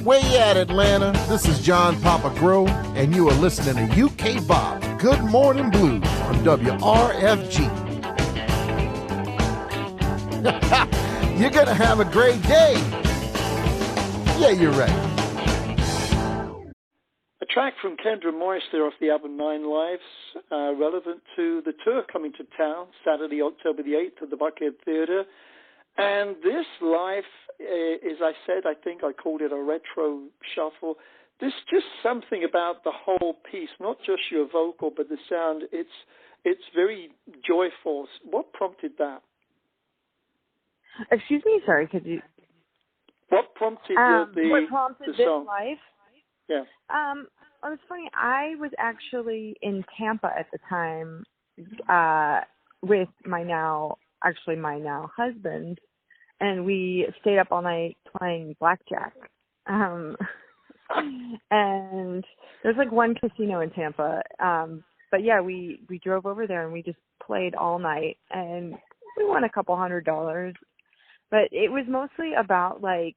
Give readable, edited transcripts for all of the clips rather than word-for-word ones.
Where you at, Atlanta? This is John Papa Grove, and you are listening to UK Bob Good Morning Blues on WRFG. You're going to have a great day. Yeah, you're right. A track from Kendra Morris there off the album Nine Lives, relevant to the tour coming to town Saturday, October the 8th at the Buckhead Theatre. And this live, as I said, I think I called it a retro shuffle. There's just something about the whole piece, not just your vocal, but the sound. It's very joyful. What prompted that? Excuse me, sorry, could you? What prompted what prompted the this song? live? Yeah. It was funny. I was actually in Tampa at the time with my now husband, and we stayed up all night playing blackjack. And there's like one casino in Tampa. But yeah, we drove over there and we just played all night, and we won a couple $100. But it was mostly about like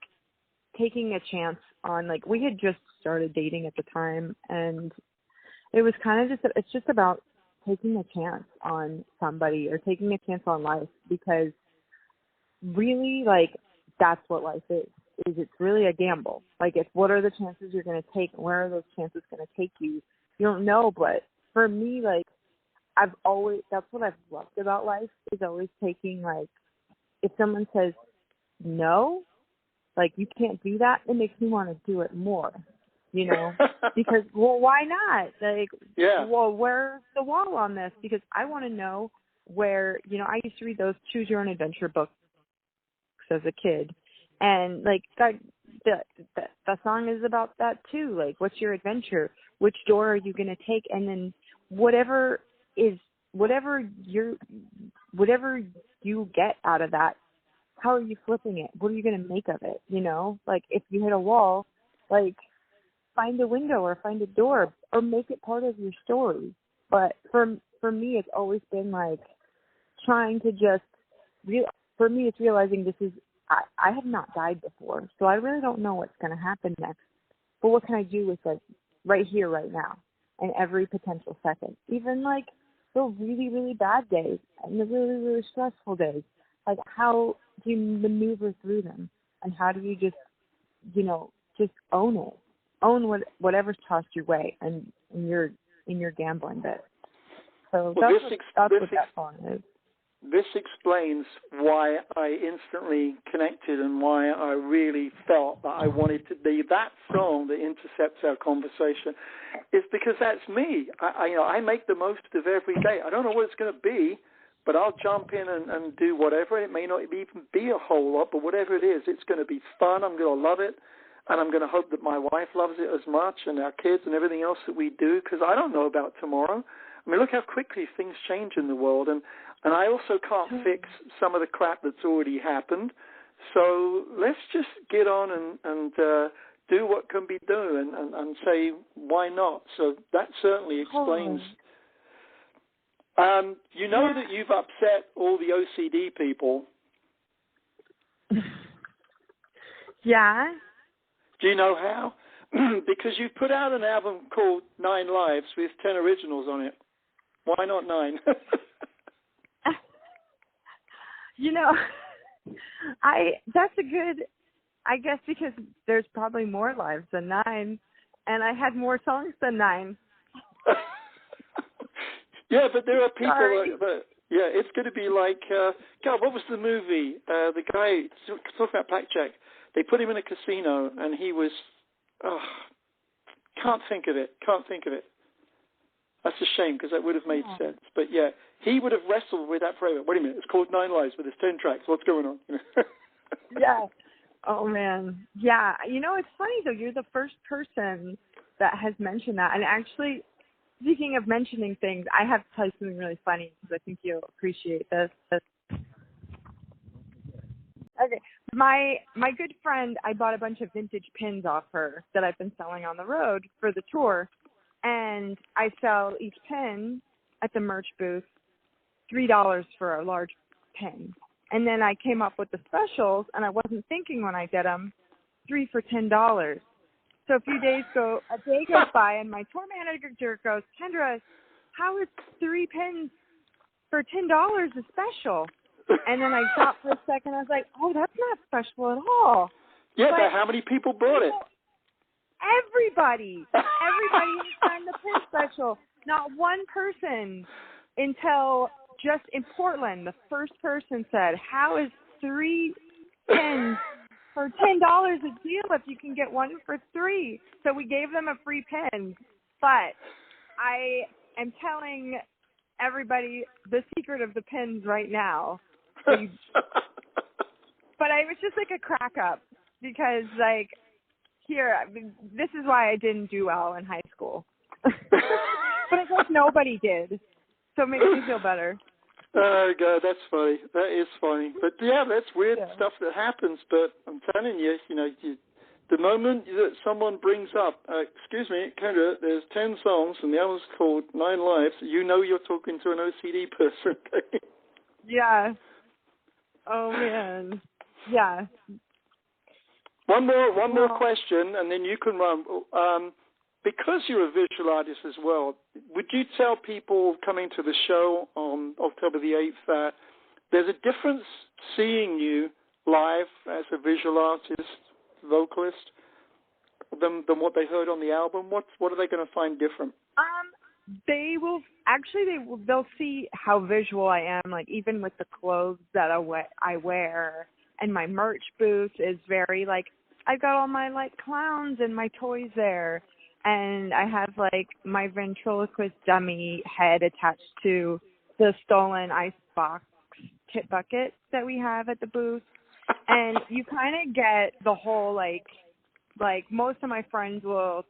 taking a chance on, like, we had just started dating at the time, and it was kind of it's just about taking a chance on somebody or taking a chance on life, because really, like, that's what life is it's really a gamble. Like, it's what are the chances you're going to take, and where are those chances going to take you? You don't know. But for me, like, that's what I've loved about life, is always taking, like, if someone says no, like, you can't do that, it makes me want to do it more, you know, because, well, why not? Like, yeah. Well, where's the wall on this? Because I want to know where, you know, I used to read those Choose Your Own Adventure books as a kid, and, like, the song is about that too. Like, what's your adventure? Which door are you going to take? And then whatever you get out of that, how are you flipping it? What are you going to make of it? You know, like, if you hit a wall, like, find a window or find a door or make it part of your story. But for me, it's always been like trying to just for me, it's realizing I have not died before, so I really don't know what's going to happen next. But what can I do with it right here, right now, and every potential second? Even like the really, really bad days and the really, really stressful days. Like, how do you maneuver through them? And how do you just, you know, just own it? Own whatever's tossed your way and in your gambling bit. So well, that's what that song is. This explains why I instantly connected and why I really felt that I wanted to be that song that intercepts our conversation. Is because that's me. I make the most of every day. I don't know what it's going to be, but I'll jump in and do whatever. It may not even be a whole lot, but whatever it is, it's going to be fun. I'm going to love it, and I'm going to hope that my wife loves it as much, and our kids and everything else that we do, because I don't know about tomorrow. I mean, look how quickly things change in the world, and I also can't fix some of the crap that's already happened. So let's just get on and do what can be done and say, why not? So that certainly explains. You know that you've upset all the OCD people. Yeah. Do you know how? Because you've put out an album called 9 Lives with 10 originals on it. Why not 9? You know, that's a good, I guess, because there's probably more lives than 9, and I had more songs than 9. Yeah, but there are people it's going to be like, God, what was the movie? The guy, talking about blackjack, they put him in a casino, and he was, can't think of it. That's a shame, because that would have made sense. But yeah, he would have wrestled with that forever. Wait a minute, it's called 9 Lives, but there's 10 tracks. What's going on? Yeah. Oh, man. Yeah. You know, it's funny, though. You're the first person that has mentioned that. And actually, speaking of mentioning things, I have to tell you something really funny, because I think you'll appreciate this. Okay. My good friend, I bought a bunch of vintage pins off her that I've been selling on the road for the tour. And I sell each pin at the merch booth $3 for a large pin. And then I came up with the specials, and I wasn't thinking when I did them, 3 for $10. So a day goes by, and my tour manager goes, Kendra, how is 3 pins for $10 a special? And then I thought for a second, I was like, oh, that's not special at all. Yeah, but how many people bought it? Everybody has signed the pin special. Not one person until just in Portland, the first person said, how is 3 pins for $10 a deal if you can get one for $3? So we gave them a free pin. But I am telling everybody the secret of the pins right now. But I was just like a crack up because this is why I didn't do well in high school. But I guess nobody did. So it makes me feel better. Oh, God, that's funny. That is funny. But, yeah, that's weird stuff that happens. But I'm telling you, the moment that someone brings up, excuse me, Kendra, there's 10 songs and the album's called 9 Lives, you're talking to an OCD person. Yeah. Oh, man. Yeah. One more question, and then you can run. Because you're a visual artist as well, would you tell people coming to the show on October the 8th that there's a difference seeing you live as a visual artist, vocalist, than what they heard on the album? What are they going to find different? They'll see how visual I am, like even with the clothes that I wear, and my merch booth is very like, I've got all my like clowns and my toys there. And I have, like, my ventriloquist dummy head attached to the stolen icebox tip bucket that we have at the booth. And you kind of get the whole, like most of my friends will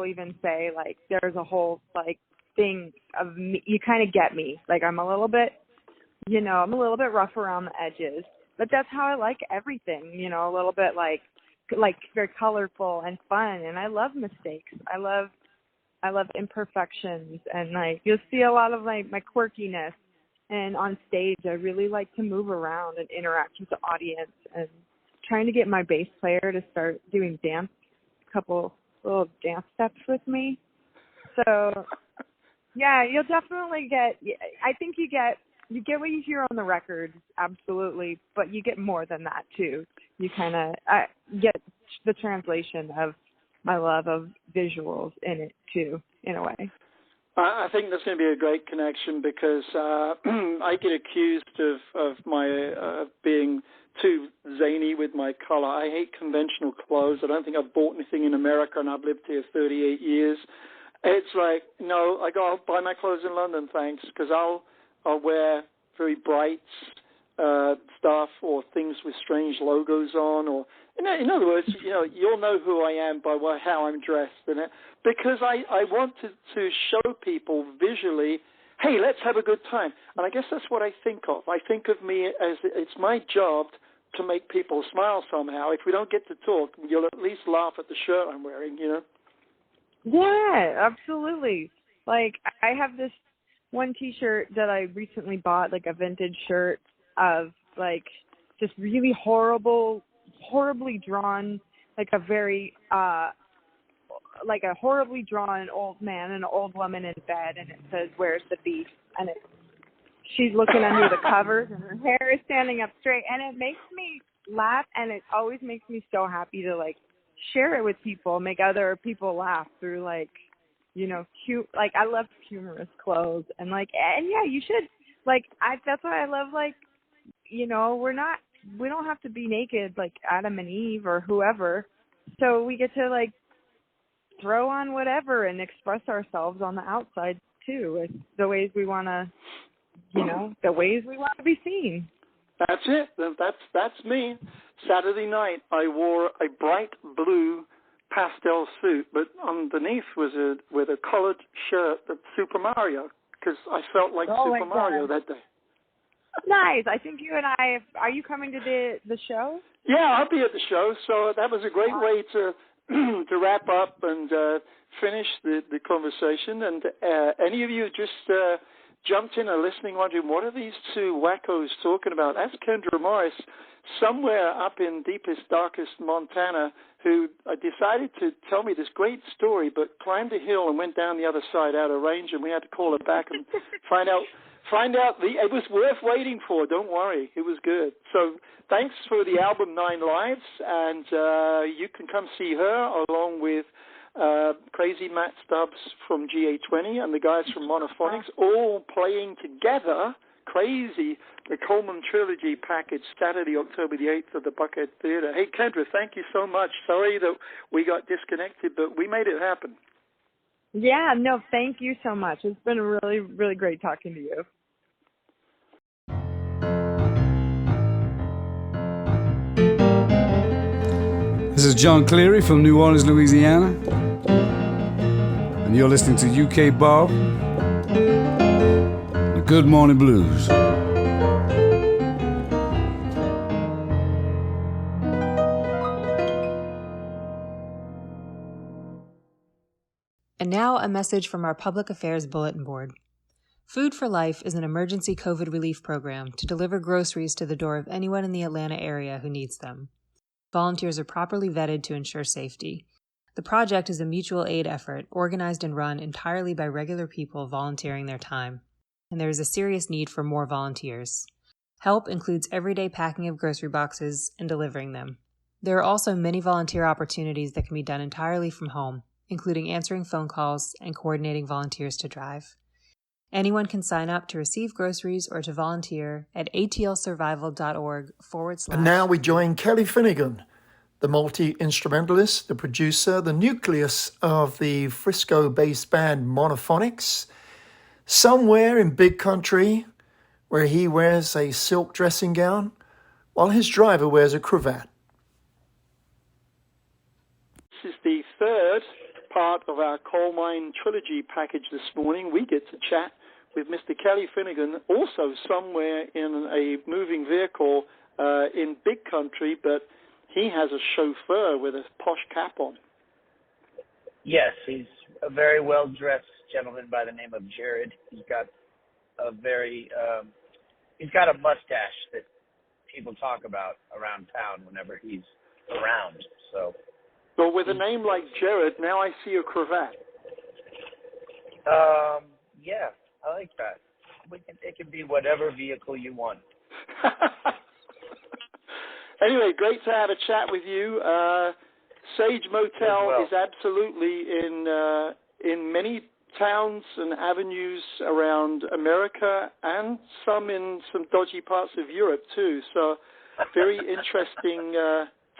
even say, like, there's a whole, like, thing of me. You kind of get me. Like, I'm a little bit rough around the edges. But that's how I like everything, a little bit, like very colorful and fun, and I love mistakes. I love imperfections, and like you'll see a lot of like my quirkiness. And on stage, I really like to move around and interact with the audience, and trying to get my bass player to start doing a couple little dance steps with me. So yeah, you'll definitely get. I think you get what you hear on the record, absolutely, but you get more than that too. You kind of get the translation of my love of visuals in it too, in a way. I think that's going to be a great connection because I get accused of my being too zany with my color. I hate conventional clothes. I don't think I've bought anything in America, and I've lived here 38 years. It's like, no, I'll buy my clothes in London, thanks, because I'll wear very bright stuff or things with strange logos on, or in other words, you'll know who I am by how I'm dressed, because I want to show people visually, hey, let's have a good time. And I guess that's what I think of. I think of me as it's my job to make people smile somehow. If we don't get to talk, you'll at least laugh at the shirt I'm wearing, Yeah, absolutely. Like, I have this one T-shirt that I recently bought, like a vintage shirt of, like, just really horribly drawn, like a very, like a horribly drawn old man and an old woman in bed, and it says, "Where's the beef?" And she's looking under the covers, and her hair is standing up straight, and it makes me laugh, and it always makes me so happy to, like, share it with people, make other people laugh through, like, cute, like, I love humorous clothes, and, like, and yeah, you should, like, that's why I love, like, we don't have to be naked like Adam and Eve or whoever, so we get to, like, throw on whatever and express ourselves on the outside too, with the ways we want to, the ways we want to be seen. That's it. That's me. Saturday night, I wore a bright blue pastel suit, but underneath was with a collared shirt of Super Mario, because I felt like Super Mario that day. Nice. I think you and I, are you coming to the show? Yeah, I'll be at the show. So that was a great way to wrap up and finish the conversation. And any of you just jumped in or listening, wondering, what are these two wackos talking about? That's Kendra Morris, somewhere up in deepest, darkest Montana, who decided to tell me this great story, but climbed a hill and went down the other side out of range, and we had to call her back and find out it was worth waiting for. Don't worry, it was good. So thanks for the album 9 Lives, and you can come see her along with Crazy Matt Stubbs from GA-20 and the guys from Monophonics, all playing together. Crazy, the Coleman Trilogy package, Saturday, October the 8th at the Buckhead Theatre. Hey, Kendra, thank you so much. Sorry that we got disconnected, but we made it happen. Yeah, no, thank you so much. It's been really, really great talking to you. This is John Cleary from New Orleans, Louisiana, and you're listening to UK Bob, the Good Morning Blues. And now a message from our Public Affairs Bulletin Board. Food for Life is an emergency COVID relief program to deliver groceries to the door of anyone in the Atlanta area who needs them. Volunteers are properly vetted to ensure safety. The project is a mutual aid effort organized and run entirely by regular people volunteering their time, and there is a serious need for more volunteers. Help includes everyday packing of grocery boxes and delivering them. There are also many volunteer opportunities that can be done entirely from home, including answering phone calls and coordinating volunteers to drive. Anyone can sign up to receive groceries or to volunteer at atlsurvival.org/. And now we join Kelly Finnigan, the multi-instrumentalist, the producer, the nucleus of the Frisco-based band Monophonics, somewhere in big country where he wears a silk dressing gown while his driver wears a cravat. This is the third part of our Colemine Trilogy package this morning. We get to chat with Mr. Kelly Finnigan, also somewhere in a moving vehicle in big country, but he has a chauffeur with a posh cap on. Yes, he's a very well-dressed gentleman by the name of Jared. He's got a mustache that people talk about around town whenever he's around. So with a name like Jared, now I see a cravat. Yeah, I like that. It can be whatever vehicle you want. Anyway, great to have a chat with you. Sage Motel is absolutely in many towns and avenues around America and some in some dodgy parts of Europe too. So very interesting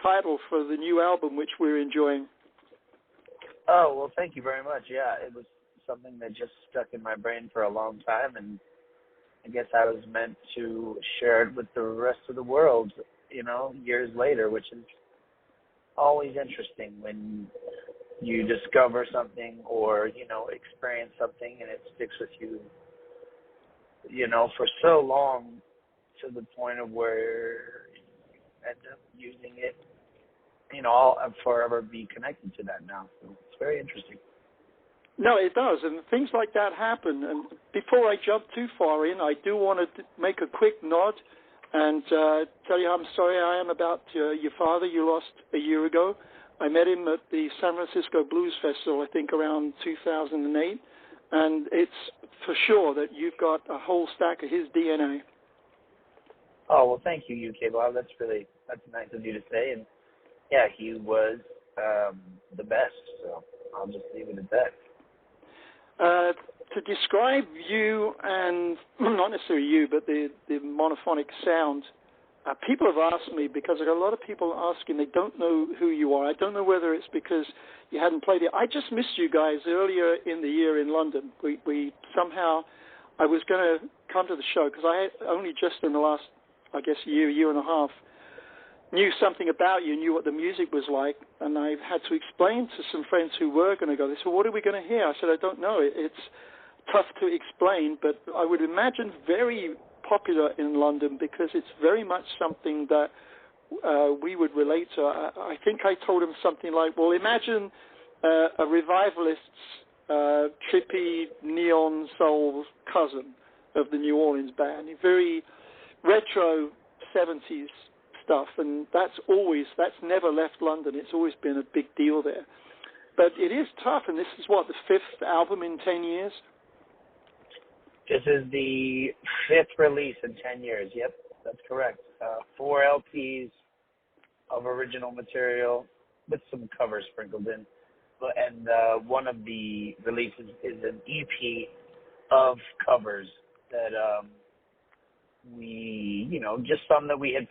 title for the new album, which we're enjoying. Oh, well, thank you very much. Yeah, it was something that just stuck in my brain for a long time, and I guess I was meant to share it with the rest of the world, years later, which is always interesting when you discover something or, experience something and it sticks with you, for so long to the point of where you end up using it. I'll forever be connected to that now. So it's very interesting. No, it does, and things like that happen. And before I jump too far in, I do want to make a quick nod and tell you I'm sorry I am about your father you lost a year ago. I met him at the San Francisco Blues Festival, I think around 2008, and it's for sure that you've got a whole stack of his DNA. Oh, well, thank you, UK Bob. That's nice of you to say. And yeah, he was the best, so I'll just leave it at that. To describe you and, not necessarily you, but the monophonic sound, people have asked me, because I've got a lot of people asking, they don't know who you are. I don't know whether it's because you hadn't played it. I just missed you guys earlier in the year in London. We somehow, I was going to come to the show, because I had only just in the last, I guess, year and a half, knew something about you, knew what the music was like, and I had to explain to some friends who were going to go. They said, what are we going to hear? I said, I don't know. It's tough to explain, but I would imagine very popular in London because it's very much something that we would relate to. I think I told him something like, well, imagine a revivalist's trippy neon soul cousin of the New Orleans band, very retro 70s stuff, and that's never left London. It's always been a big deal there. But it is tough, and this is the 5th album in 10 years? This is the 5th release in 10 years. Yep, that's correct. 4 LPs of original material with some covers sprinkled in. And one of the releases is an EP of covers that we, just some that we had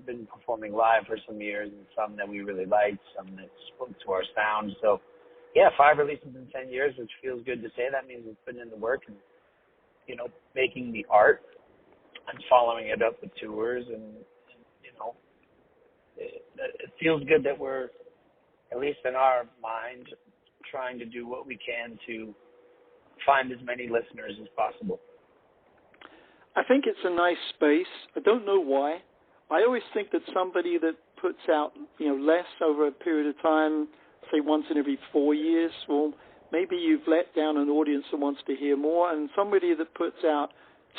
been performing live for some years, and some that we really liked, some that spoke to our sound. So, yeah, 5 releases in 10 years, which feels good to say. That means we've put in the work and, making the art and following it up with tours. And it feels good that we're, at least in our mind, trying to do what we can to find as many listeners as possible. I think it's a nice space. I don't know why. I always think that somebody that puts out, less over a period of time, say once in every 4 years, well, maybe you've let down an audience that wants to hear more, and somebody that puts out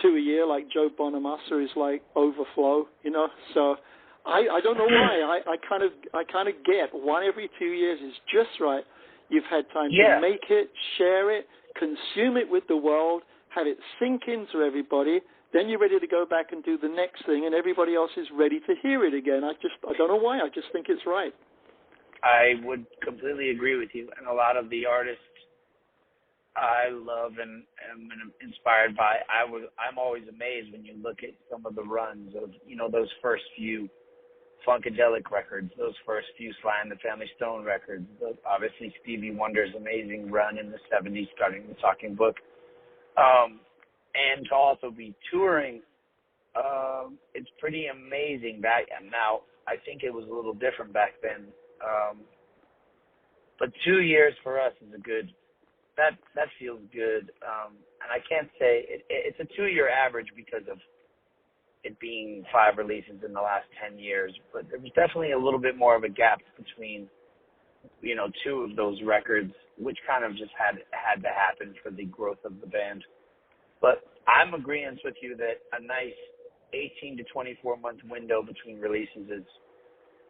2 a year, like Joe Bonamassa, is like overflow, So I don't know why. I kind of get 1 every 2 years is just right. You've had time to make it, share it, consume it with the world, have it sink into everybody. Then you're ready to go back and do the next thing, and everybody else is ready to hear it again. I don't know why. I just think it's right. I would completely agree with you. And a lot of the artists I love and am inspired by, I'm always amazed when you look at some of the runs of, those first few Funkadelic records, those first few Sly and the Family Stone records, obviously Stevie Wonder's amazing run in the 70s, starting the Talking Book. And to also be touring, it's pretty amazing back now. I think it was a little different back then, but 2 years for us is that feels good. And I can't say it's a 2-year average because of it being 5 releases in the last 10 years, but there was definitely a little bit more of a gap between 2 of those records, which kind of just had to happen for the growth of the band. But I'm agreeing with you that a nice 18 to 24 month window between releases is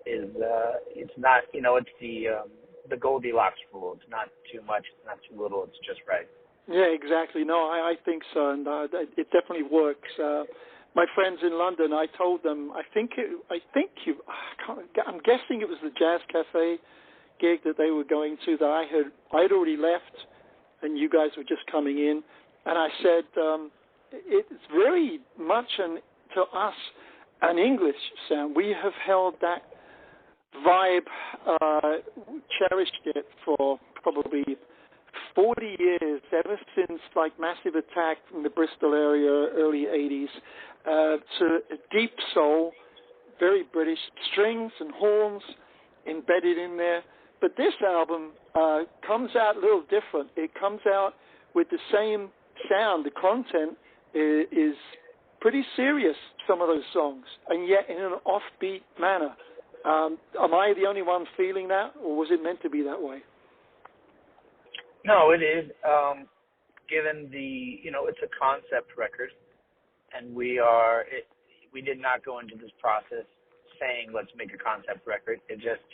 it's not, it's the Goldilocks rule. It's not too much, it's not too little, it's just right. Yeah, exactly. No, I think so, and it definitely works. My friends in London, I told them, I'm guessing it was the Jazz Cafe gig that they were going to that I'd already left, and you guys were just coming in. And I said, it's very much to us an English sound. We have held that vibe, cherished it for probably 40 years, ever since like Massive Attack from the Bristol area, early 80s, to deep soul, very British, strings and horns embedded in there. But this album comes out a little different. It comes out with the same sound. The content is pretty serious, some of those songs, and yet in an offbeat manner. Am I the only one feeling that, or was it meant to be that way? No, it is. Given it's a concept record, and we did not go into this process saying, let's make a concept record. It just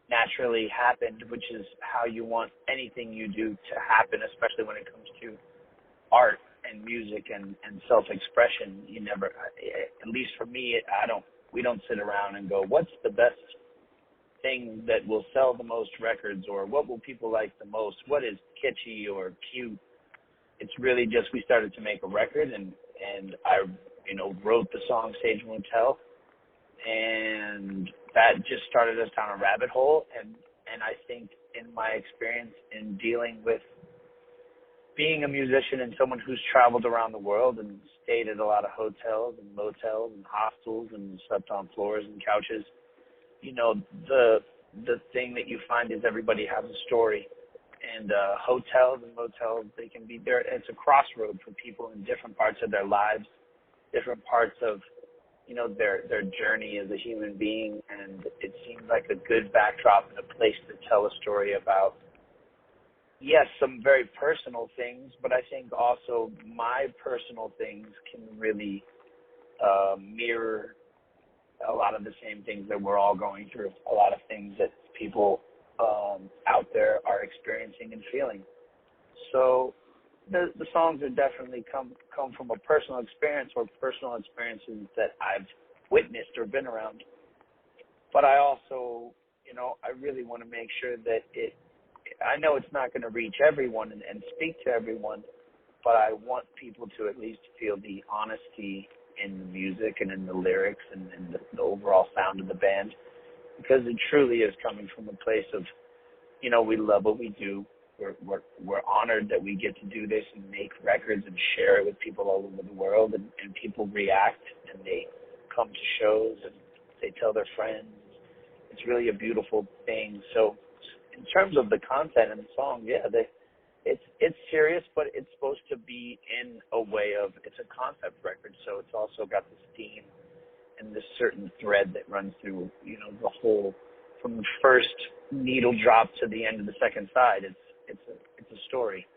naturally happened, which is how you want anything you do to happen, especially when it comes to art and music and self-expression. You never, at least for me, we don't sit around and go, what's the best thing that will sell the most records, or what will people like the most? What is kitschy or cute? It's really just, we started to make a record, and I, wrote the song Sage Won't Tell, and that just started us down a rabbit hole. And I think in my experience in dealing with being a musician and someone who's traveled around the world and stayed at a lot of hotels and motels and hostels and slept on floors and couches, the thing that you find is everybody has a story. And hotels and motels, they can be there. It's a crossroad for people in different parts of their lives, different parts of, their journey as a human being. And it seems like a good backdrop and a place to tell a story about, yes, some very personal things, but I think also my personal things can really mirror a lot of the same things that we're all going through, a lot of things that people out there are experiencing and feeling. So the songs are definitely come from a personal experience or personal experiences that I've witnessed or been around. But I also, I really want to make sure that I know it's not going to reach everyone and speak to everyone, but I want people to at least feel the honesty in the music and in the lyrics and in the overall sound of the band, because it truly is coming from a place of, we love what we do. We're honored that we get to do this and make records and share it with people all over the world, and people react and they come to shows and they tell their friends. It's really a beautiful thing. So in terms of the content and the song, it's serious, but it's supposed to be in a way of, it's a concept record, so it's also got this theme and this certain thread that runs through, the whole, from the first needle drop to the end of the second side. It's a story.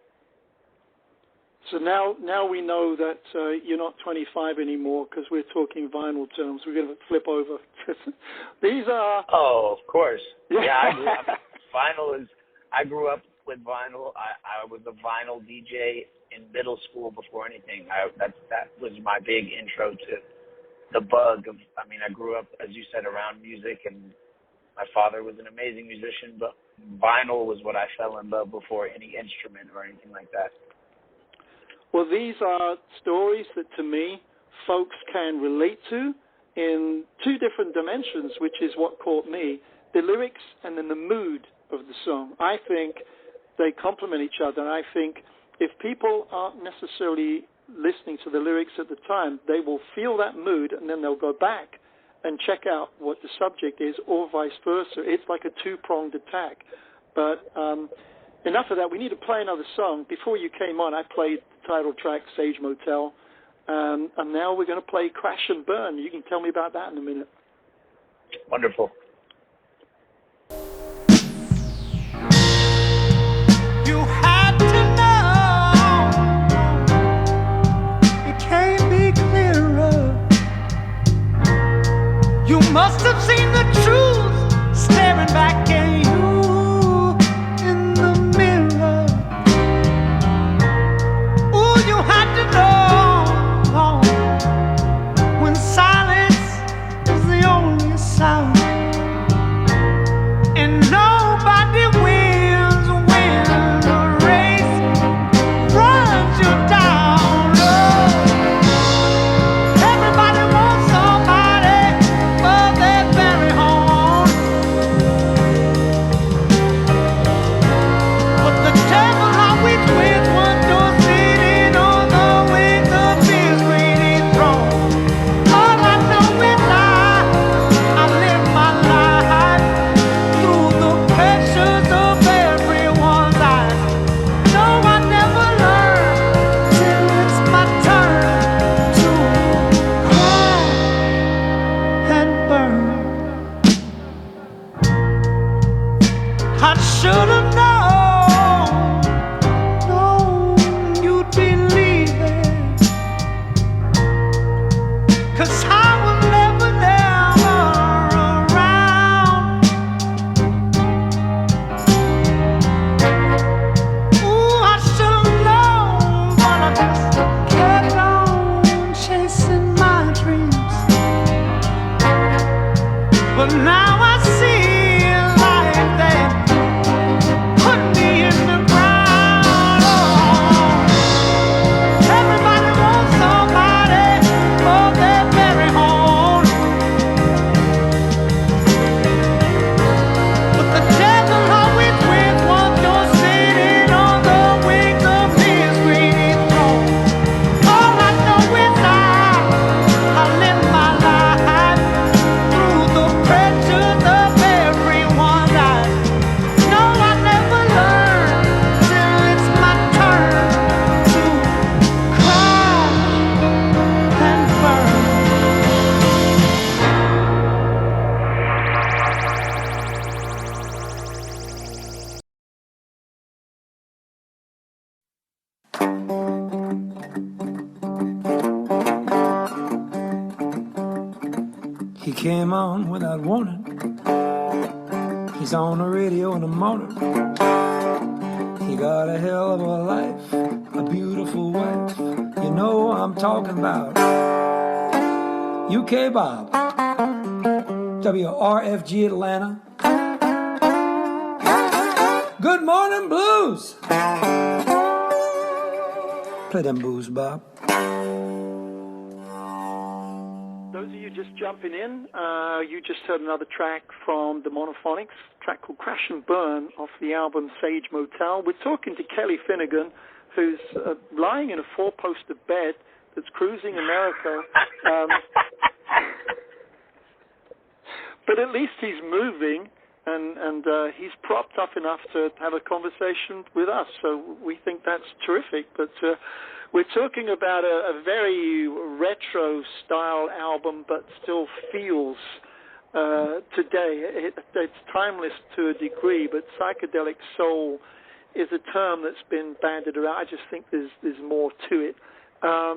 So now we know that you're not 25 anymore, because we're talking vinyl terms. We're going to flip over. These are... Oh, of course. Yeah, I grew up with vinyl. I was a vinyl DJ in middle school before anything. That was my big intro to the bug of, I grew up, as you said, around music, and my father was an amazing musician, but vinyl was what I fell in love before any instrument or anything like that. Well, these are stories that, to me, folks can relate to in two different dimensions, which is what caught me, the lyrics and then the mood of the song. I think they complement each other, and I think if people aren't necessarily listening to the lyrics at the time, they will feel that mood, and then they'll go back and check out what the subject is, or vice versa. It's like a two-pronged attack. But enough of that. We need to play another song. Before you came on, I played the title track, Sage Motel, and now we're going to play Crash and Burn. You can tell me about that in a minute. Wonderful. You had to know, it can't be clearer. You must have seen the truth staring back at you in the mirror. Ooh, you had to know, when silence is the only sound, and nobody wins when a race runs you down. Oh, everybody wants somebody for their very own, but the devil always wins one door sitting on the wings of his great throne. All I know is I live my life through the pressures of everyone's eyes. No, I never learned till it's my turn to cry and burn. I should have known you'd be leaving, 'cause I was never around. Ooh, I should have known, but I just kept on chasing my dreams. But now I see life that came on without warning. He's on the radio in the morning. He got a hell of a life, a beautiful wife. You know I'm talking about UK Bob, WRFG Atlanta. Good morning, blues. Play them blues, Bob. Those of you just jumping in, you just heard another track from the Monophonics, a track called Crash and Burn off the album Sage Motel. We're talking to Kelly Finnigan, who's lying in a four-poster bed that's cruising America. But at least he's moving, and he's propped up enough to have a conversation with us. So we think that's terrific. But we're talking about a very retro-style album, but still feels today. It's timeless to a degree, but psychedelic soul is a term that's been bandied around. I just think there's more to it. I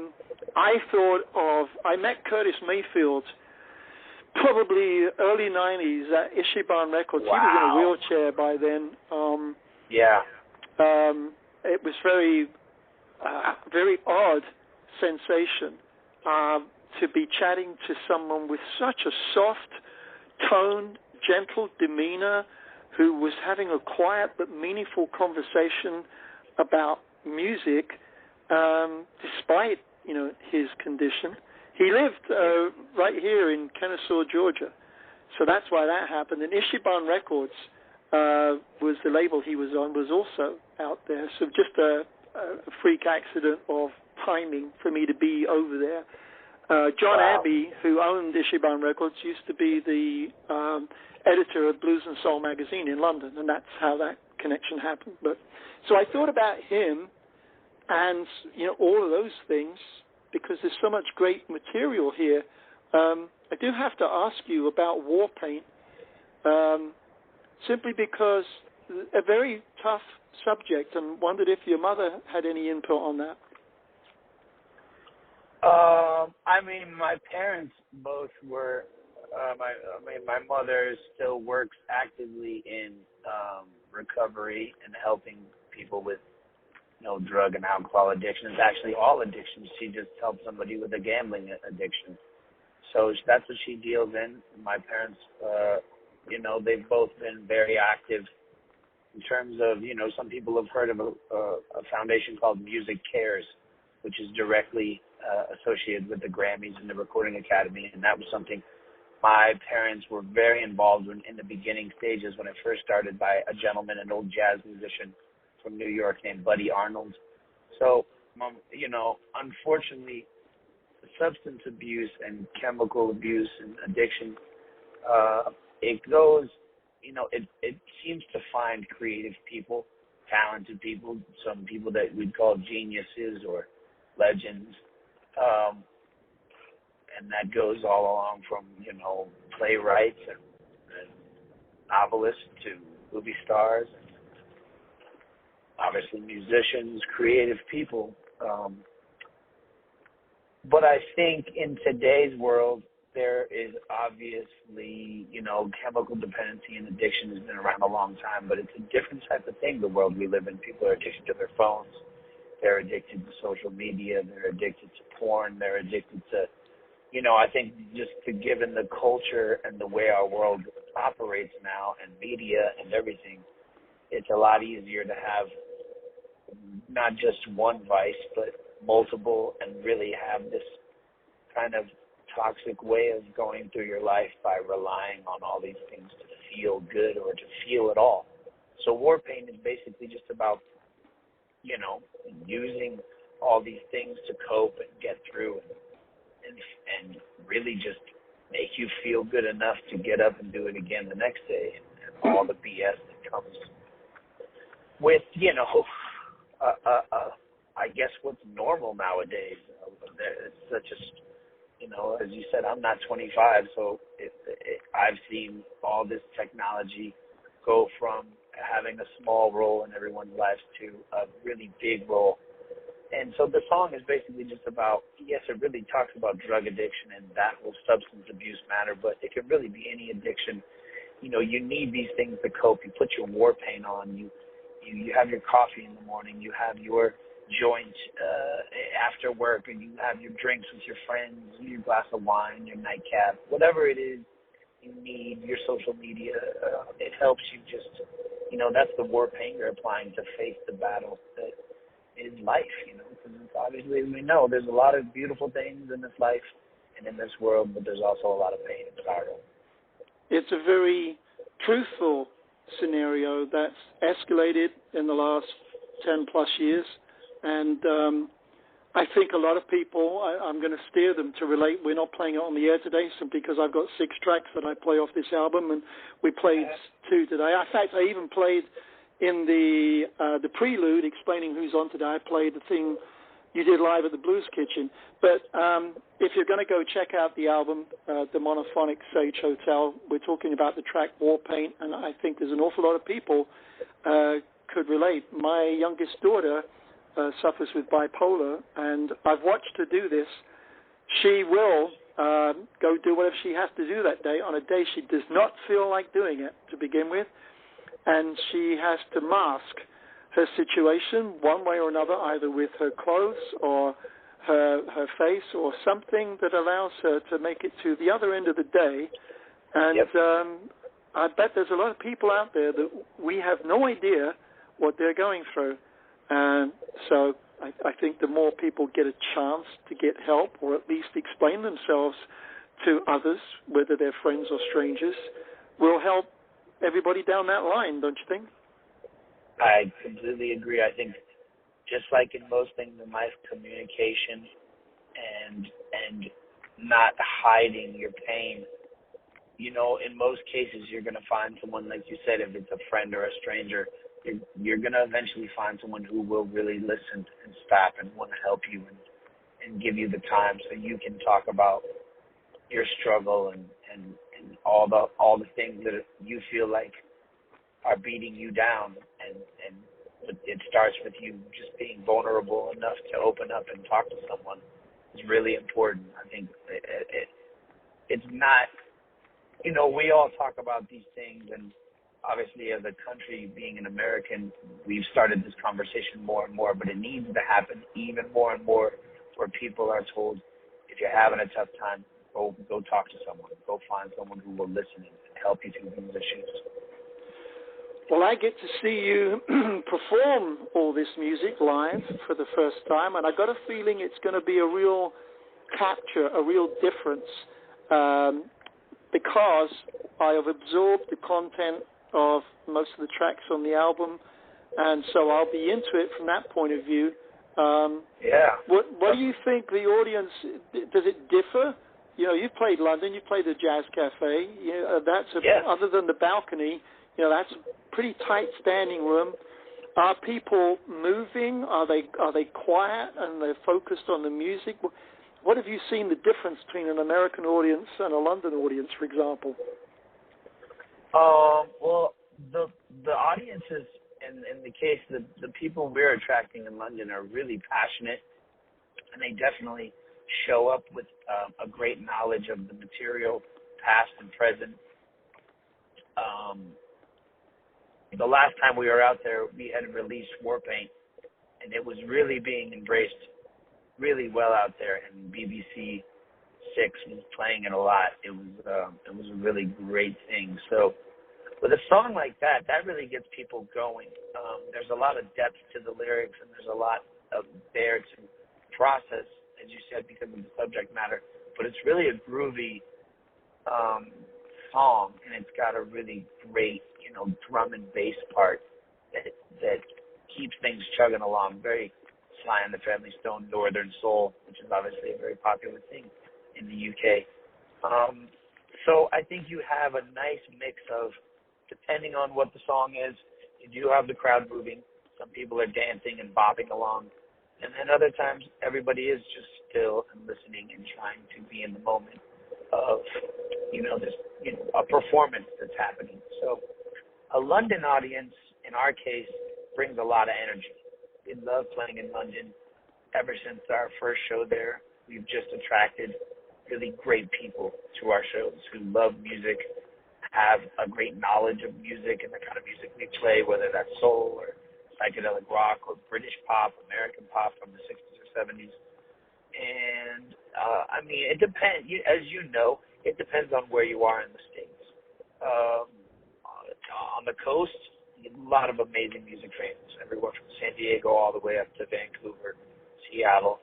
met Curtis Mayfield probably early 90s at Ichiban Records. Wow. He was in a wheelchair by then. It was very odd sensation to be chatting to someone with such a soft tone, gentle demeanor, who was having a quiet but meaningful conversation about music, despite his condition. He lived right here in Kennesaw, Georgia, so that's why that happened. And Ichiban Records was the label he was on, was also out there. So just a freak accident of timing for me to be over there. John Abbey, who owned Ichiban Records, used to be the editor of Blues and Soul magazine in London, and that's how that connection happened. But so I thought about him and all of those things, because there's so much great material here. I do have to ask you about War Paint, simply because a very tough subject, and wondered if your mother had any input on that. My parents both were. My mother still works actively in recovery and helping people with drug and alcohol addictions. Actually, all addictions. She just helped somebody with a gambling addiction. So that's what she deals in. My parents, they've both been very active in terms of, some people have heard of a foundation called Music Cares, which is directly associated with the Grammys and the Recording Academy. And that was something my parents were very involved in the beginning stages when it first started, by a gentleman, an old jazz musician from New York named Buddy Arnold. So, unfortunately, substance abuse and chemical abuse and addiction, it goes, it seems to find creative people, talented people, some people that we'd call geniuses or legends, and that goes all along from, playwrights and novelists to movie stars, and obviously musicians, creative people. But I think in today's world, there is obviously, chemical dependency and addiction has been around a long time, but it's a different type of thing, the world we live in. People are addicted to their phones. They're addicted to social media. They're addicted to porn. They're addicted to, I think just given the culture and the way our world operates now, and media and everything, it's a lot easier to have not just one vice, but multiple, and really have this kind of toxic way of going through your life by relying on all these things to feel good or to feel at all. So War Paint is basically just about, using all these things to cope and get through and really just make you feel good enough to get up and do it again the next day, and all the BS that comes with, I guess what's normal nowadays. It's such a, as you said, I'm not 25, so I've seen all this technology go from having a small role in everyone's lives to a really big role And so the song is basically just about, yes, it really talks about drug addiction and that whole substance abuse matter, but it can really be any addiction. You know, you need these things to cope. You put your war paint on. You have your coffee in the morning. You have your joint after work, and you have your drinks with your friends, your glass of wine, your nightcap, whatever it is you need, your social media. It helps you just, you know, that's the war paint you're applying to face the battle that is life, you know, because obviously, as we know, there's a lot of beautiful things in this life and in this world, but there's also a lot of pain and sorrow. It's a very truthful scenario that's escalated in the last 10 plus years, and I think a lot of people, I'm going to steer them to relate. We're not playing it on the air today simply because I've got 6 tracks that I play off this album, and we played 2 today. In fact, I even played in the prelude explaining who's on today. I played the thing you did live at the Blues Kitchen. But if you're going to go check out the album, The Monophonics Sage Hotel, we're talking about the track War Paint, and I think there's an awful lot of people could relate. My youngest daughter suffers with bipolar, and I've watched her do this. She will go do whatever she has to do that day on a day she does not feel like doing it to begin with, and she has to mask her situation one way or another, either with her clothes or her face or something that allows her to make it to the other end of the day. And I bet there's a lot of people out there that we have no idea what they're going through. And so I think the more people get a chance to get help or at least explain themselves to others, whether they're friends or strangers, will help everybody down that line, don't you think? I completely agree. I think just like in most things in life, communication and not hiding your pain, you know, in most cases you're going to find someone, like you said, if it's a friend or a stranger, you're going to eventually find someone who will really listen and stop and want to help you and give you the time so you can talk about your struggle and all the things that you feel like are beating you down, and it starts with you just being vulnerable enough to open up and talk to someone. It's really important. I think it's not, you know, we all talk about these things, and obviously as a country, being an American, we've started this conversation more and more, but it needs to happen even more and more, where people are told, if you're having a tough time, go talk to someone. Go find someone who will listen and help you through these issues. Well, I get to see you perform all this music live for the first time, and I got a feeling it's going to be a real capture, a real difference, because I have absorbed the content of most of the tracks on the album, and so I'll be into it from that point of view. What do you think the audience, does it differ? You know, you've played London, you've played the Jazz Cafe. You know, other than the balcony, you know, that's a pretty tight standing room. Are people moving? Are they quiet and they're focused on the music? What have you seen the difference between an American audience and a London audience, for example? Well, the audiences, in the case, the people we're attracting in London are really passionate, and they definitely show up with a great knowledge of the material, past and present. The last time we were out there, we had released Warpaint, and it was really being embraced really well out there, and BBC 6 was playing it a lot. It was a really great thing. So with a song like that really gets people going. There's a lot of depth to the lyrics, and there's a lot of there to process, as you said, because of the subject matter. But it's really a groovy song, and it's got a really great, you know, drum and bass part that keeps things chugging along. Very Sly and the Family Stone, Northern Soul, which is obviously a very popular thing in the UK. So I think you have a nice mix of, depending on what the song is, you do have the crowd moving. Some people are dancing and bopping along. And then other times, everybody is just still and listening and trying to be in the moment of, you know, this, you know, a performance that's happening. So a London audience, in our case, brings a lot of energy. We love playing in London. ever since our first show there, we've just attracted really great people to our shows who love music, have a great knowledge of music and the kind of music we play, whether that's soul or psychedelic rock or British pop, American pop from the 60s or 70s. And, I mean, it depends. As you know, it depends on where you are in the States. On the coast, a lot of amazing music fans, everywhere from San Diego all the way up to Vancouver, Seattle.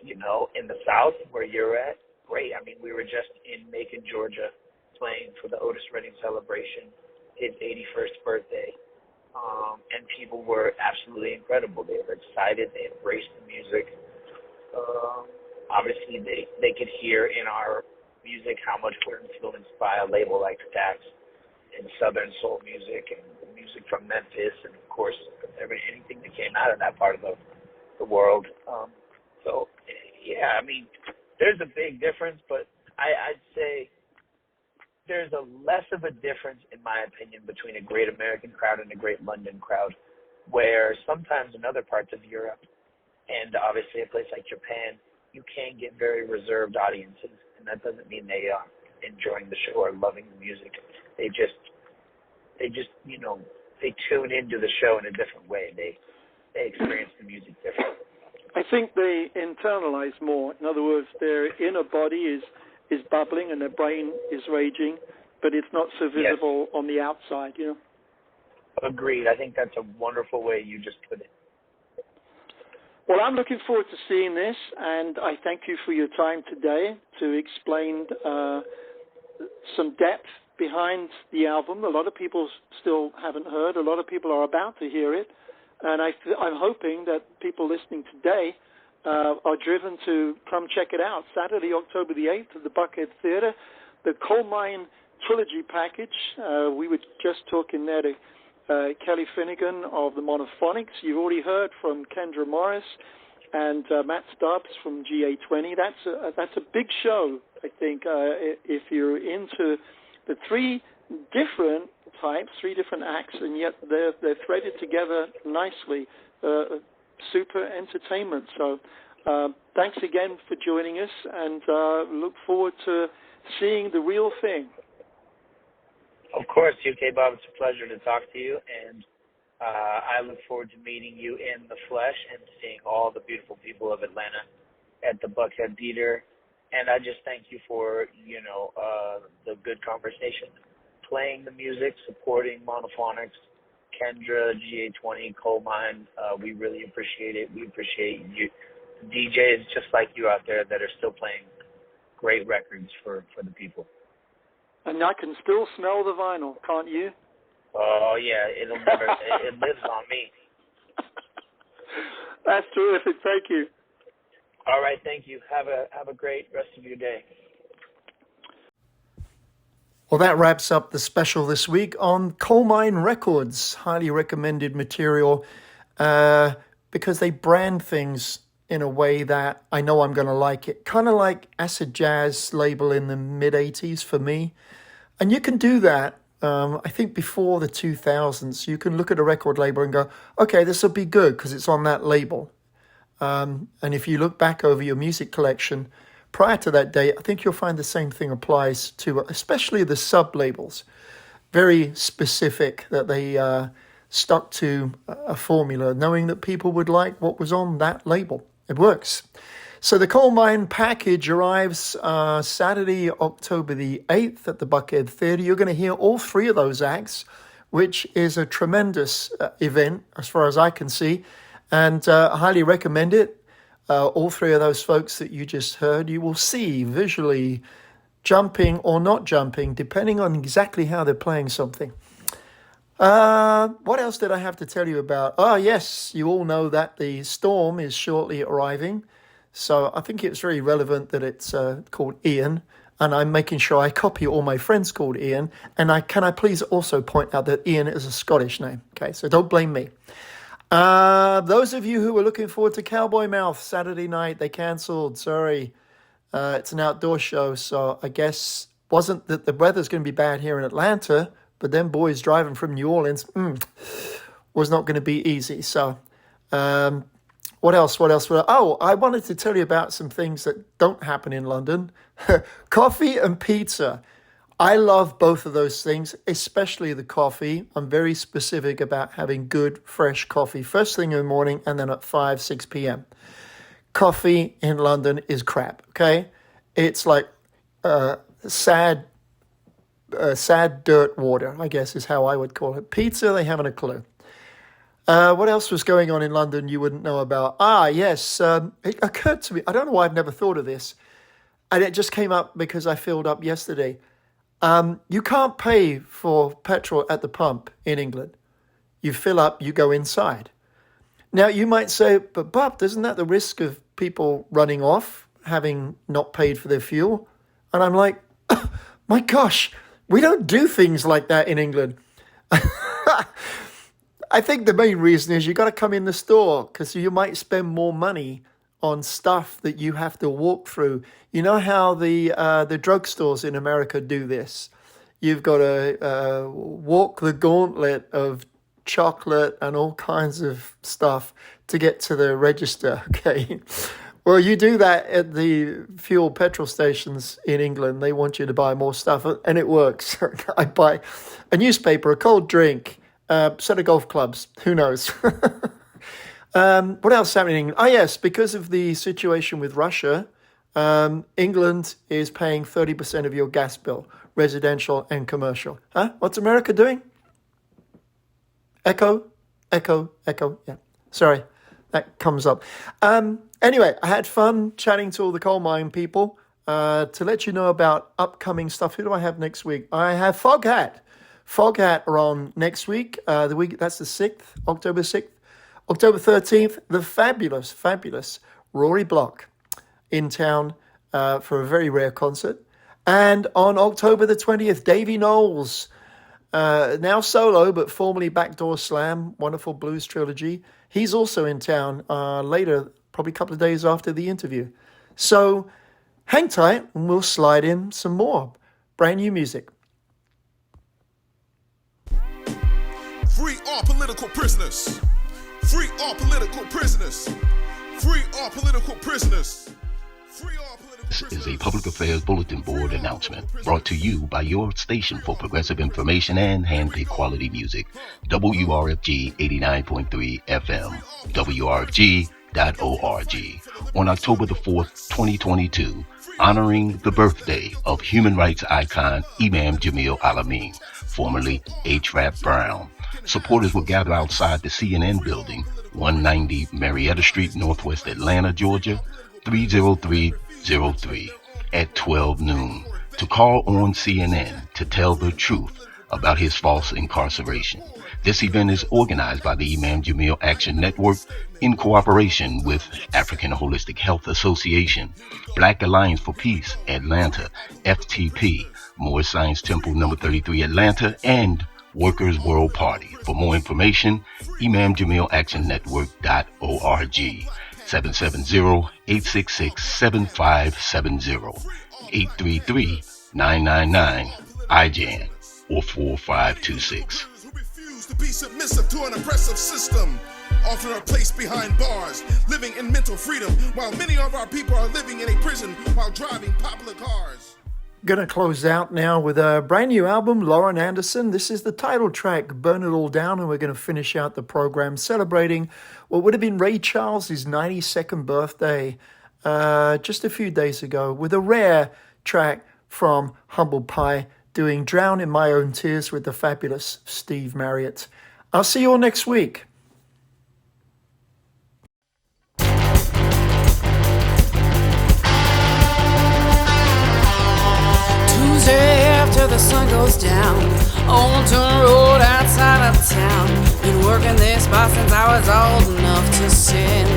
You know, in the South, where you're at, great. I mean, we were just in Macon, Georgia, playing for the Otis Redding celebration, his 81st birthday. And people were absolutely incredible. They were excited. They embraced the music. Obviously, they could hear in our music how much we're influenced by a label like Stax and Southern soul music and music from Memphis, and of course, anything that came out of that part of the world. So, yeah, I mean, there's a big difference, but I'd say there's a less of a difference, in my opinion, between a great American crowd and a great London crowd, where sometimes in other parts of Europe, and obviously a place like Japan, you can get very reserved audiences, and that doesn't mean they are enjoying the show or loving the music. They just, you know, they tune into the show in a different way. They experience the music differently. I think they internalize more. In other words, their inner body is bubbling and their brain is raging, but it's not so visible on the outside, you know. Agreed. I think that's a wonderful way you just put it. Well, I'm looking forward to seeing this, and I thank you for your time today to explain some depth behind the album. A lot of people still haven't heard. A lot of people are about to hear it, and I'm hoping that people listening today are driven to come check it out. Saturday, October the 8th at the Buckhead Theatre, the Colemine Trilogy package. We were just talking there to Kelly Finnigan of The Monophonics. You've already heard from Kendra Morris and Matt Stubbs from GA-20. That's a big show, I think, if you're into the three different types, three different acts, and yet they're threaded together nicely. Super entertainment. So thanks again for joining us, and look forward to seeing the real thing. Of course, UK Bob, it's a pleasure to talk to you, and I look forward to meeting you in the flesh and seeing all the beautiful people of Atlanta at the Buckhead Theatre. And I just thank you for, you know, the good conversation, playing the music, supporting Monophonics, Kendra, GA-20, Colemine. We really appreciate it. We appreciate you, DJs just like you out there that are still playing great records for the people. And I can still smell the vinyl, can't you? Oh, yeah, it lives on me. That's terrific. Thank you. All right, thank you. Have a great rest of your day. Well, that wraps up the special this week on Colemine Records. Highly recommended material because they brand things in a way that I know I'm going to like it. Kind of like acid jazz label in the mid-'80s for me. And you can do that, I think, before the 2000s. You can look at a record label and go, okay, this will be good because it's on that label. And if you look back over your music collection prior to that date, I think you'll find the same thing applies to especially the sub-labels. Very specific that they stuck to a formula, knowing that people would like what was on that label. It works. So the Colemine package arrives Saturday, October the 8th at the Buckhead Theatre. You're going to hear all three of those acts, which is a tremendous event as far as I can see. And I highly recommend it. All three of those folks that you just heard, you will see visually jumping or not jumping, depending on exactly how they're playing something. What else did I have to tell you about? Oh, yes, you all know that the storm is shortly arriving. So I think it's very relevant that it's called Ian. And I'm making sure I copy all my friends called Ian. And can I please also point out that Ian is a Scottish name? Okay, so don't blame me. Those of you who were looking forward to Cowboy Mouth Saturday night, they cancelled. Sorry. It's an outdoor show, so I guess wasn't that the weather's going to be bad here in Atlanta, but them boys driving from New Orleans was not going to be easy. So What else? Oh, I wanted to tell you about some things that don't happen in London. Coffee and pizza. I love both of those things, especially the coffee. I'm very specific about having good, fresh coffee first thing in the morning and then at 5, 6 p.m. Coffee in London is crap, okay? It's like sad dirt water, I guess is how I would call it. Pizza, they haven't a clue. What else was going on in London you wouldn't know about? Yes, it occurred to me. I don't know why I've never thought of this. And it just came up because I filled up yesterday. You can't pay for petrol at the pump in England. You fill up, you go inside. Now, you might say, but Bob, isn't that the risk of people running off, having not paid for their fuel? And I'm like, oh, my gosh, we don't do things like that in England. I think the main reason is you got to come in the store because you might spend more money on stuff that you have to walk through. You know how the drugstores in America do this? You've got to walk the gauntlet of chocolate and all kinds of stuff to get to the register, okay? Well, you do that at the fuel petrol stations in England. They want you to buy more stuff, and it works. I buy a newspaper, a cold drink, a set of golf clubs. Who knows? What else is happening? Yes, because of the situation with Russia, England is paying 30% of your gas bill, residential and commercial. What's America doing? Echo. Yeah, sorry, that comes up. Anyway, I had fun chatting to all the coal mine people. To let you know about upcoming stuff, who do I have next week? I have Foghat. Foghat are on next week. The week that's the 6th, October 6th. October 13th, the fabulous RORY Block in town for a very rare concert. And on October the 20th, Davey Knowles, now solo, but formerly Backdoor Slam, wonderful blues trilogy. He's also in town later, probably a couple of days after the interview. So hang tight and we'll slide in some more brand new music. Free all political prisoners. Free all political prisoners. Free all political prisoners. Free all political prisoners. This is a public affairs bulletin board announcement brought to you by your station for progressive information and handpicked quality music. WRFG 89.3 FM. WRFG.org. On October the 4th, 2022, honoring the birthday of human rights icon Imam Jamil Al-Amin, formerly H. Rap Brown. Supporters will gather outside the CNN building, 190 Marietta Street, Northwest Atlanta, Georgia, 30303 at 12 noon to call on CNN to tell the truth about his false incarceration. This event is organized by the Imam Jamil Action Network in cooperation with African Holistic Health Association, Black Alliance for Peace, Atlanta, FTP, Moore Science Temple No. 33, Atlanta, and Workers' World Party. For more information, ImamJamilActionNetwork.org, 770-866-7570, 833-999-IJAN, or 4526. Who refuse to be submissive to an oppressive system, often are placed behind bars, living in mental freedom, while many of our people are living in a prison while driving popular cars. Gonna close out now with a brand new album, Lauren Anderson. This is the title track, Burn It All Down, and we're gonna finish out the program celebrating what would have been Ray Charles' 92nd birthday just a few days ago with a rare track from Humble Pie doing Drown in My Own Tears with the fabulous Steve Marriott. I'll see you all next week. After the sun goes down, on the road outside of town. Been working this spot since I was old enough to sin.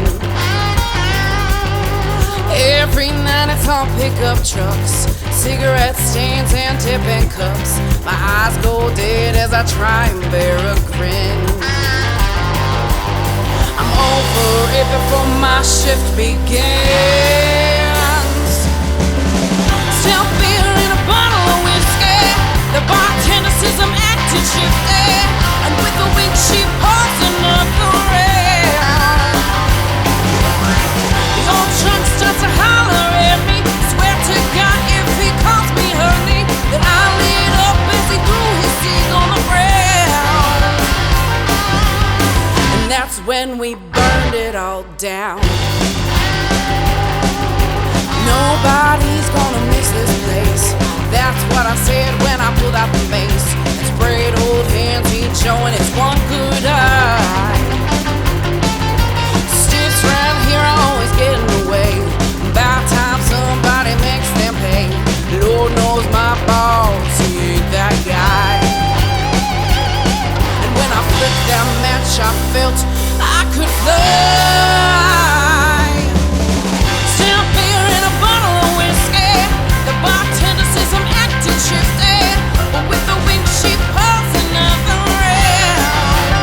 Every night it's all pickup trucks, cigarette stands and tipping cups. My eyes go dead as I try and bear a grin. I'm over it before my shift begins. Still feeling a bottle of whiskey. The bartender says I'm acting shifty, and with the wind she pours another rain. that's when we burned it all down. Nobody's gonna miss this place. That's what I said when I pulled out the mace and sprayed old hands, each showing its one good eye. Stiffs round here are always getting away. About time somebody makes them pay. Lord knows my boss, he ain't that guy. And when I flipped that match, I felt I could fly. Still beer in a bottle of whiskey. The bartender says I'm acting shifty, but with the wind she pulls another round.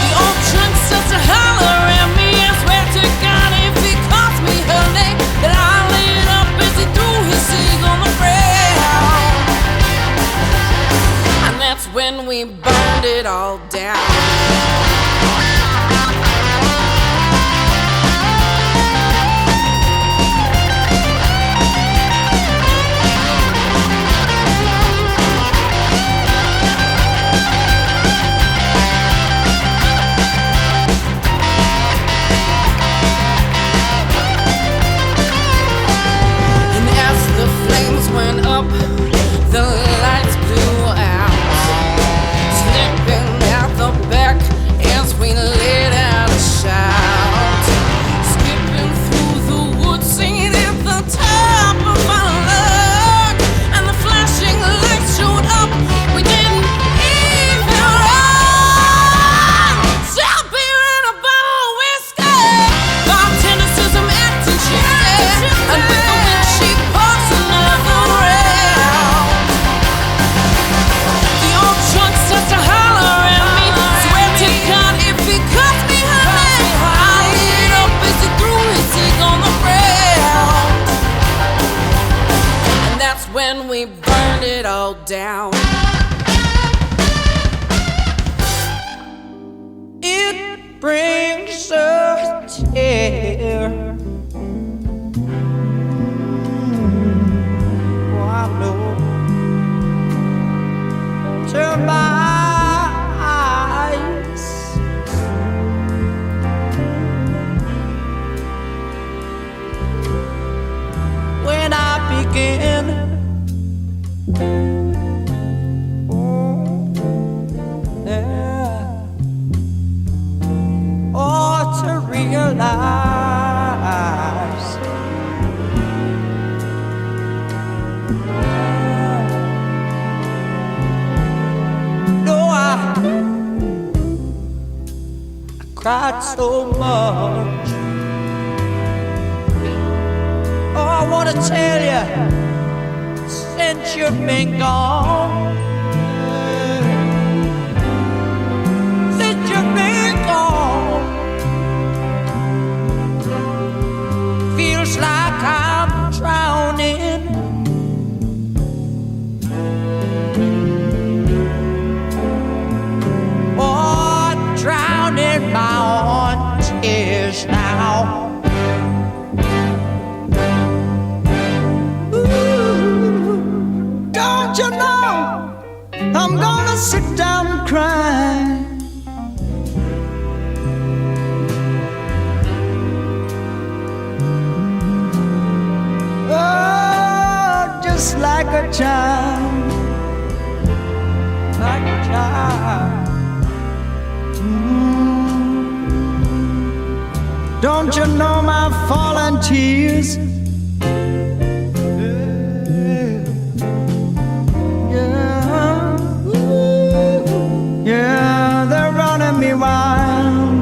The old drunk starts to holler at me. I swear to God, if he calls me honey, that I'll lay it up as he threw his cig on the ground. And that's when we burned it all down. Went up, the lights blew out, slipping out the back as we let out a shout, skipping through the woods, singing at the top of our lungs, and the flashing lights showed up. We didn't even run. Still beer in a bottle of whiskey. Bartender says I'm acting shifty, and with the wind she pours another. When we burned it all down. It brings a tear. Oh, I know. To my eyes. When I begin to realize no, I cried so much. Oh, I want to tell you, since you've been gone, since you've been gone, feels like I'm drowning. Oh, drowning my own tears now. Ooh, don't you know I'm gonna sit down and cry. Like a child, like a child. Don't you know my fallen tears? Yeah, yeah, they're running me wild.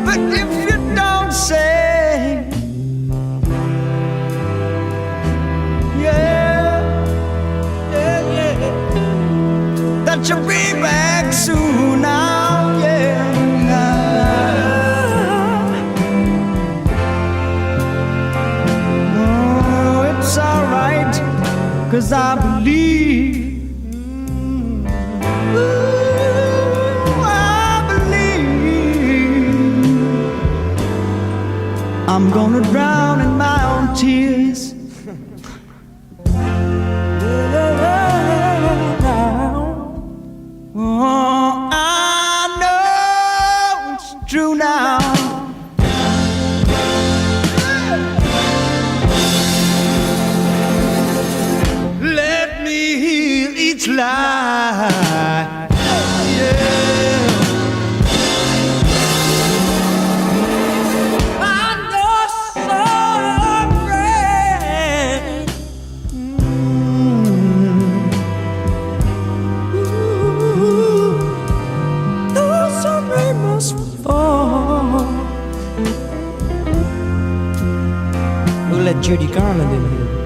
But if you don't say, yeah, yeah, yeah, that you'll be back soon now, yeah. Oh, it's alright, 'cause I believe. I'm gonna drown in my own tears. Judy Garland in here.